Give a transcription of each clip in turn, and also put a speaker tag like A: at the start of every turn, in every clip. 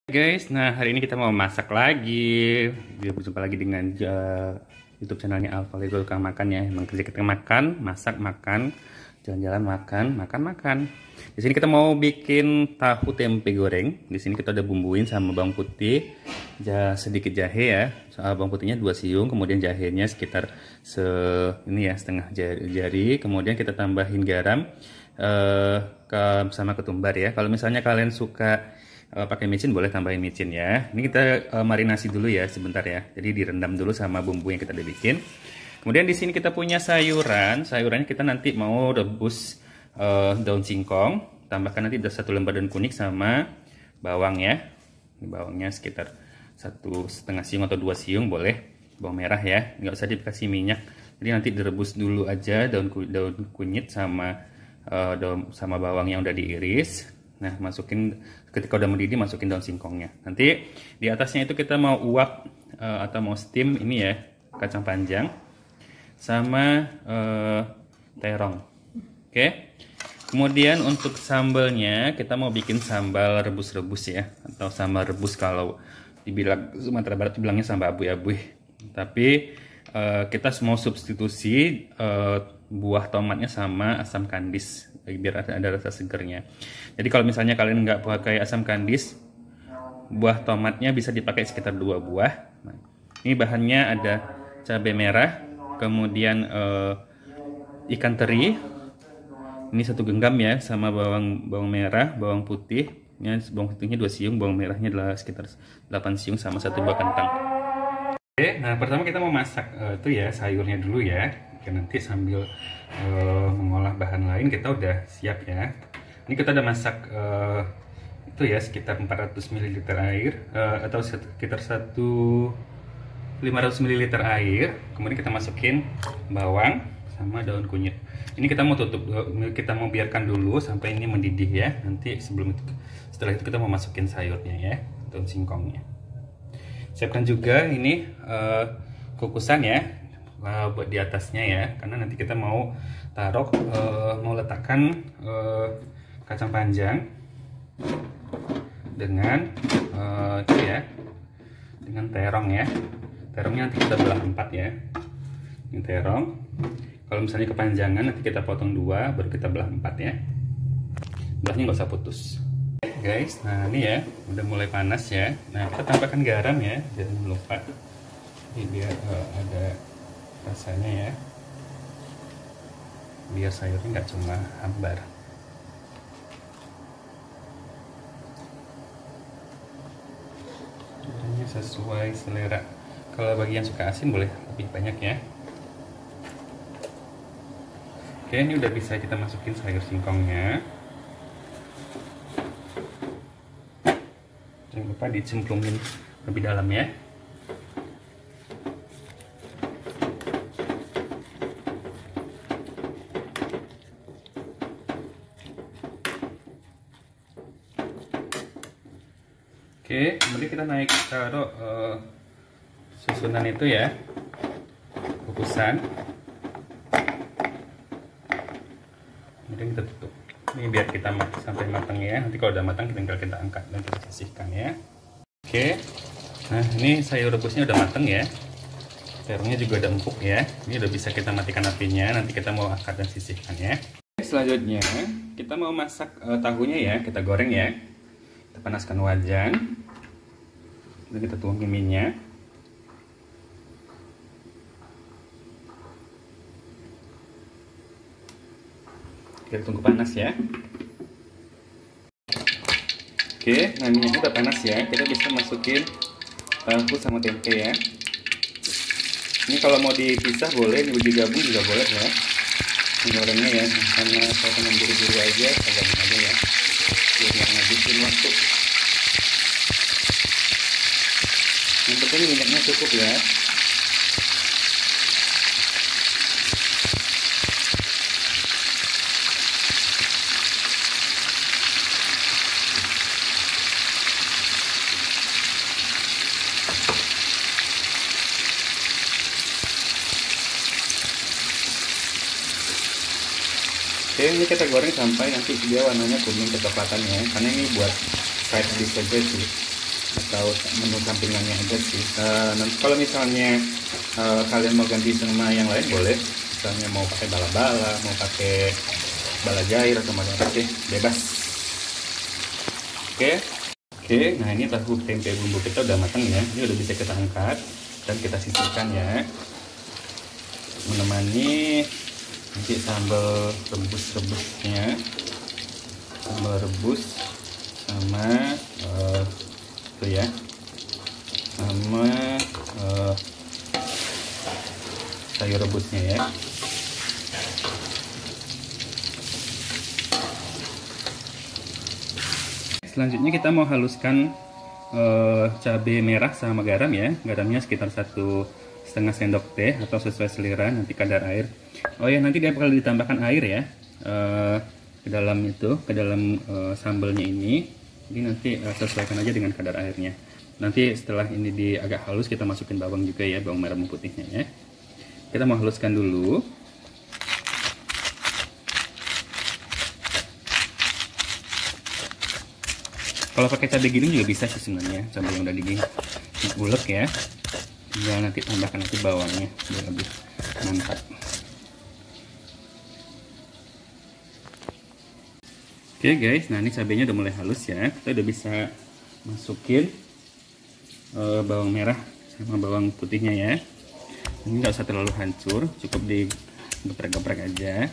A: Guys, nah hari ini kita mau masak lagi. Berjumpa lagi dengan YouTube channelnya Alfa Lego Tukang Makan ya. Emang kerja kita makan, masak, makan, jalan-jalan, makan, makan. Di sini kita mau bikin tahu tempe goreng. Di sini kita udah bumbuin sama bawang putih, sedikit jahe ya. Soal bawang putihnya 2 siung, kemudian jahenya sekitar setengah jari. Kemudian kita tambahin garam sama ketumbar ya. Kalau misalnya kalian suka pakai micin, boleh tambahin micin ya. Ini kita marinasi dulu ya sebentar ya. Jadi direndam dulu sama bumbu yang kita udah bikin. Kemudian di sini kita punya sayuran. Sayurannya kita nanti mau rebus daun singkong. Tambahkan nanti 1 lembar daun kunyit sama bawang ya. Ini bawangnya sekitar 1,5 siung atau 2 siung boleh. Bawang merah ya. Nggak usah dikasih minyak. Jadi nanti direbus dulu aja daun kunyit sama bawang yang udah diiris. Nah, masukin ketika udah mendidih, masukin daun singkongnya. Nanti di atasnya itu kita mau uap atau mau steam ini ya, kacang panjang sama terong. Oke. Kemudian untuk sambalnya kita mau bikin sambal rebus-rebus ya, atau sambal rebus kalau dibilang Sumatera Barat bilangnya sambal abuy-abuy. Tapi kita mau substitusi buah tomatnya sama asam kandis biar ada rasa segernya. Jadi kalau misalnya kalian nggak pakai asam kandis, buah tomatnya bisa dipakai sekitar 2 buah. Nah, ini bahannya ada cabai merah, kemudian ikan teri, ini 1 genggam ya, sama bawang merah, bawang putih. Bawang putihnya 2 siung, bawang merahnya adalah sekitar 8 siung sama 1 buah kentang. Oke, nah pertama kita mau masak itu ya sayurnya dulu ya. Oke, nanti sambil mengolah bahan lain kita udah siap ya. Ini kita udah masak itu ya sekitar 400 ml air atau sekitar 500 ml air. Kemudian kita masukin bawang sama daun kunyit. Ini kita mau tutup, kita mau biarkan dulu sampai ini mendidih ya. Nanti setelah itu kita mau masukin sayurnya ya, daun singkongnya. Siapkan juga ini kukusan ya buat di atasnya ya, karena nanti kita mau mau letakkan kacang panjang dengan itu ya, dengan terong ya. Terongnya nanti kita belah 4 ya. Ini terong. Kalau misalnya kepanjangan nanti kita potong 2 baru kita belah 4 ya. Belahnya nggak usah putus. Guys, nah ini ya udah mulai panas ya. Nah kita tambahkan garam ya, jangan lupa. Ini biar ada rasanya ya, biar sayurnya nggak cuma hambar. Ini sesuai selera. Kalau bagi yang suka asin boleh lebih banyak ya. Oke, ini udah bisa kita masukin sayur singkongnya. Jangan lupa dicemplungin lebih dalam ya. Oke, kemudian kita taruh susunan itu ya, kukusan. Kemudian kita tutup. Ini biar kita sampai matang ya. Nanti kalau udah matang tinggal kita angkat dan kita sisihkan ya. Oke. Nah, ini sayur rebusnya udah matang ya. Terongnya juga udah empuk ya. Ini udah bisa kita matikan apinya. Nanti kita mau angkat dan sisihkan ya. Selanjutnya kita mau masak tahunya ya. Kita goreng ya. Kita panaskan wajan. Dan kita tuangin minyak. Kita tunggu panas ya. Oke, nah minyaknya udah panas ya. Kita bisa masukin tahu sama tempe ya. Ini kalau mau dipisah boleh, digabung juga boleh ya. Gorengnya ya, karena saya pengen buru-buru aja, saya gabung aja ya. Biar nggak ngabisin waktu. Yang penting minyaknya cukup ya. Oke, ini kita goreng sampai nanti dia warnanya kuning kecoklatan ya, karena ini buat side dish aja sih. atau menu sampingannya aja sih. Nanti kalau misalnya kalian mau ganti sama yang lain boleh, misalnya mau pakai bala-bala, mau pakai bala jair atau macam apa, bebas. Oke, nah ini tahu tempe bumbu kita udah matang ya, ini udah bisa kita angkat dan kita sisihkan ya, menemani nanti sambal rebus-rebusnya, sambal rebus sama itu ya, sama sayur rebusnya ya. Selanjutnya kita mau haluskan cabai merah sama garam ya. Garamnya sekitar 1,5 sendok teh atau sesuai selera, nanti kadar air. Oh ya, nanti dia bakal ditambahkan air ya ke dalam sambalnya ini. Jadi nanti sesuaikan aja dengan kadar airnya. Nanti setelah ini agak halus, kita masukin bawang juga ya, bawang merah putihnya ya. Kita mau haluskan dulu. Kalau pakai cabai giling juga bisa sih sebenarnya, cabai yang udah digulek ya. Tinggal nanti tambahkan bawangnya biar lebih mantap. Oke guys, nah ini cabainya udah mulai halus ya. Kita udah bisa masukin bawang merah sama bawang putihnya ya. Ini nggak usah terlalu hancur, cukup digeprek-geprek aja.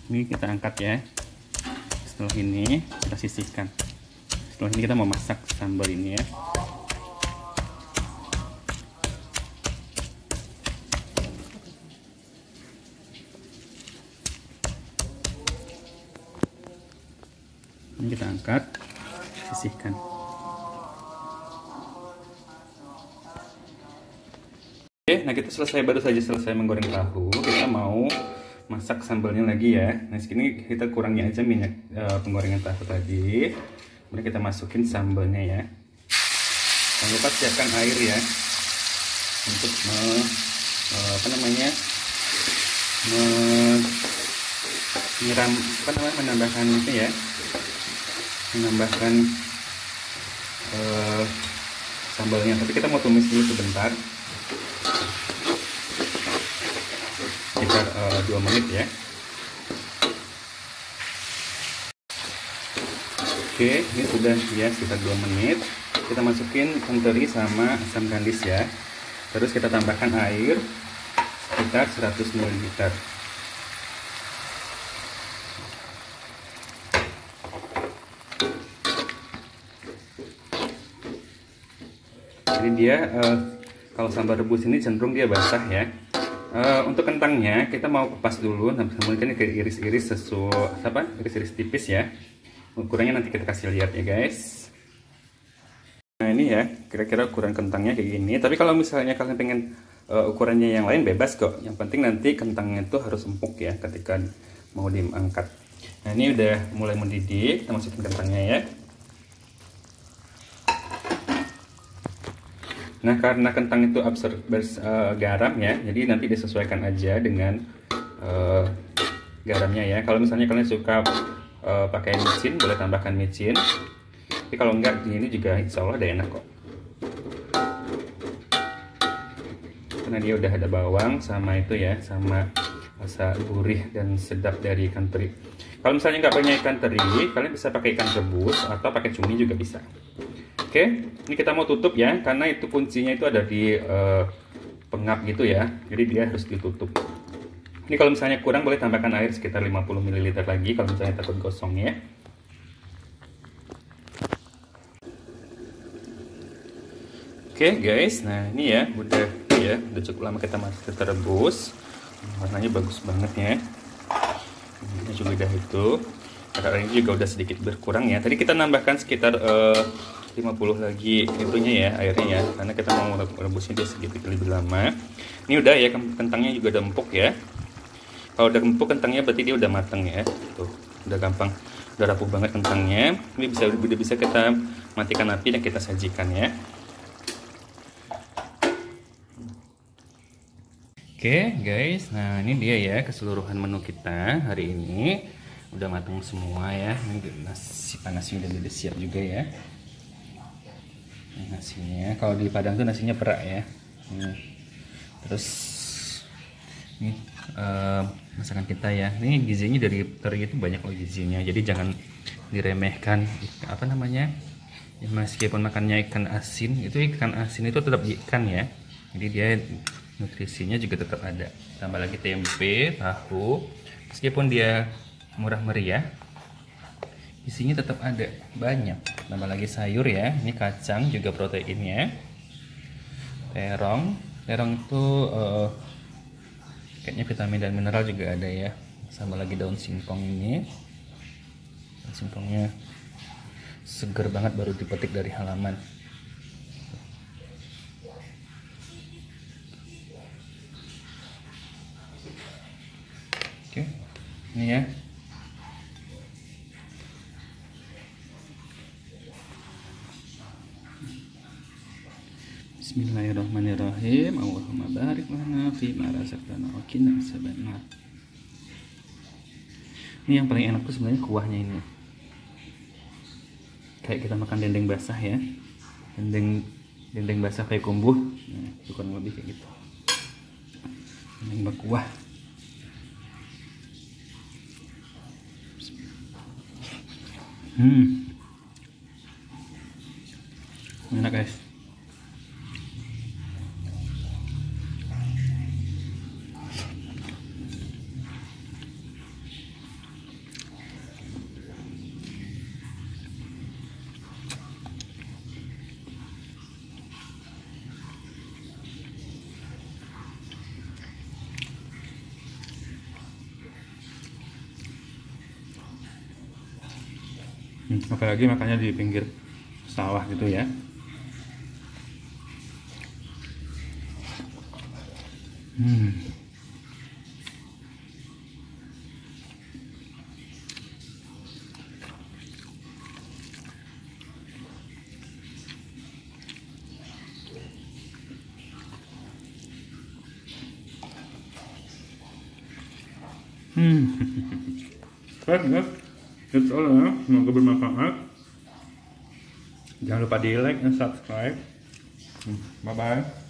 A: Ini kita angkat ya. Setelah ini kita sisihkan. Setelah ini kita mau masak sambal ini ya. Ini kita angkat, sisihkan. Oke, nah kita baru saja selesai menggoreng tahu. Kita mau masak sambalnya lagi ya. Nah segini kita kurangi aja minyak penggorengan tahu tadi. Kemudian kita masukin sambalnya ya. Jangan lupa siapkan air ya untuk menambahkan itu ya, menambahkan sambalnya. Tapi kita mau tumis dulu sebentar, sekitar 2 menit ya. Oke, ini sudah ya sekitar 2 menit. Kita masukin ikan teri sama asam kandis ya. Terus kita tambahkan air sekitar 100 ml. Jadi dia kalau sambal rebus ini cenderung dia basah ya. Untuk kentangnya kita mau kupas dulu, kemudian kita iris-iris iris-iris tipis ya. Ukurannya nanti kita kasih lihat ya guys. Nah ini ya, kira-kira ukuran kentangnya kayak gini. Tapi kalau misalnya kalian pengen ukurannya yang lain bebas kok. Yang penting nanti kentangnya itu harus empuk ya ketika mau diangkat. Nah ini udah mulai mendidih, kita masukin kentangnya ya. Nah karena kentang itu absorb garam ya, jadi nanti disesuaikan aja dengan garamnya ya. Kalau misalnya kalian suka pakai micin, boleh tambahkan micin. Tapi kalau enggak, ini juga insya Allah udah enak kok. Karena dia udah ada bawang sama itu ya, sama rasa gurih dan sedap dari ikan teri. Kalau misalnya nggak punya ikan teri, kalian bisa pakai ikan rebus atau pakai cumi juga bisa. Oke, ini kita mau tutup ya, karena itu kuncinya itu ada di pengap gitu ya, jadi dia harus ditutup. Ini kalau misalnya kurang boleh tambahkan air sekitar 50 ml lagi kalau misalnya takut gosong ya. Oke guys, nah ini ya udah cukup lama kita rebus. Warnanya bagus banget ya. Ini juga udah itu. Kadar airnya juga udah sedikit berkurang ya. Tadi kita nambahkan sekitar 50 lagi itunya ya, airnya ya, karena kita mau rebusnya dia sedikit lebih lama. Ini udah ya, kentangnya juga udah empuk ya. Kalau udah empuk kentangnya berarti dia udah matang ya. Tuh, udah gampang, udah rapuh banget kentangnya. Ini udah bisa kita matikan api dan kita sajikan ya. Oke guys, nah ini dia ya keseluruhan menu kita hari ini. Udah matang semua ya. Ini nasi panasnya udah siap juga ya. Ini nasinya, kalau di Padang tuh nasinya perak ya. Terus ini masakan kita ya. Ini gizinya dari teri itu banyak loh gizinya. Jadi jangan diremehkan. Apa namanya? Ya, meskipun makannya ikan asin, itu ikan asin itu tetap ikan ya. Jadi dia nutrisinya juga tetap ada. Tambah lagi tempe, tahu. Meskipun dia murah meriah, isinya tetap ada banyak. Tambah lagi sayur ya. Ini kacang juga proteinnya. Terong itu kayaknya vitamin dan mineral juga ada ya. Sama lagi daun singkong ini. Daun singkongnya seger banget, baru dipetik dari halaman. Oke, ini ya. Bismillahirrahmanirrahim. Allahumma barik lana fi ma razaqtana wa qina adzabannar. Ini yang paling enak tuh sebenarnya kuahnya ini. Kayak kita makan dendeng basah ya. Dendeng basah kayak kumbuh. Nah, kurang lebih kayak gitu. Dendeng berkuah. Enak guys. Apalagi makannya di pinggir sawah gitu ya. Baik guys, that's all ya. Semoga bermanfaat. Jangan lupa di like dan subscribe. Bye bye.